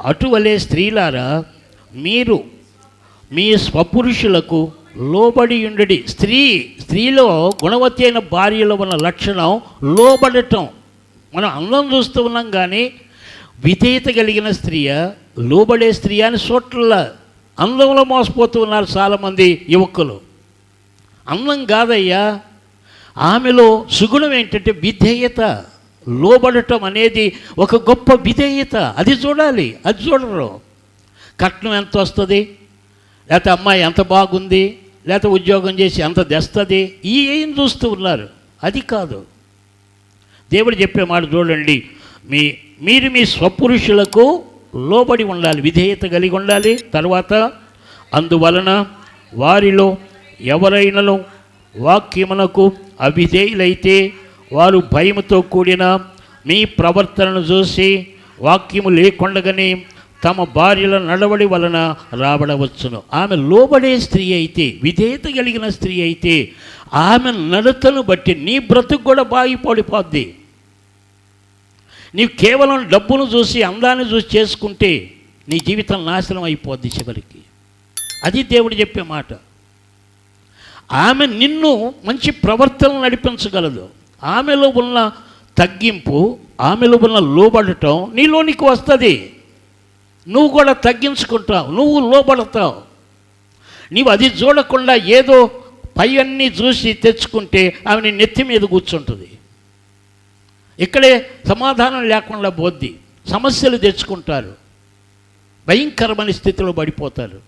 అటువలే స్త్రీలారా, మీరు మీ స్వపురుషులకు లోబడి ఉండడి. స్త్రీలో గుణవతి అయిన భార్యలో ఉన్న లక్షణం లోబడటం. మనం అందం చూస్తూ ఉన్నాం, కానీ విధేయత కలిగిన స్త్రీయ, లోబడే స్త్రీ అని చోట్ల అందంలో మోసపోతూ ఉన్నారు చాలామంది యువకులు. అందం కాదయ్యా, ఆమెలో సుగుణం ఏంటంటే విధేయత. లోబడటం అనేది ఒక గొప్ప విధేయత. అది చూడాలి, అది చూడరు. కట్నం ఎంత వస్తుంది, లేకపోతే అమ్మాయి ఎంత బాగుంది, లేకపోతే ఉద్యోగం చేసి ఎంత తెస్తుంది, ఏం చూస్తూ ఉన్నారు. అది కాదు. దేవుడు చెప్పే మాట చూడండి, మీరు మీ స్వపురుషులకు లోబడి ఉండాలి, విధేయత కలిగి ఉండాలి. తర్వాత అందువలన వారిలో ఎవరైనాను వాక్యమునకు అవిధేయులైతే వారు భయముతో కూడిన మీ ప్రవర్తనను చూసి వాక్యము లేకుండగానే తమ భార్యల నడవడి వలన రాబడవచ్చును. ఆమె లోబడే స్త్రీ అయితే, విధేయత కలిగిన స్త్రీ అయితే, ఆమె నడతను బట్టి నీ బ్రతుకు కూడా బాగిపడిపోద్ది. నీవు కేవలం డబ్బును చూసి, అందాన్ని చూసి చేసుకుంటే నీ జీవితం నాశనం అయిపోద్ది చివరికి. అది దేవుడు చెప్పే మాట. ఆమె నిన్ను మంచి ప్రవర్తన నడిపించగలదు. ఆమెలో ఉన్న తగ్గింపు, ఆమెలో ఉన్న లోబడటం నీలోనికి వస్తుంది. నువ్వు కూడా తగ్గించుకుంటావు, నువ్వు లోబడతావు. నీవు అది చూడకుండా ఏదో పై అన్నీ చూసి తెచ్చుకుంటే ఆమె నెత్తి మీద కూర్చుంటుంది. ఇక్కడే సమాధానం లేకుండా పోద్ది, సమస్యలు తెచ్చుకుంటారు, భయంకరమైన స్థితిలో పడిపోతారు.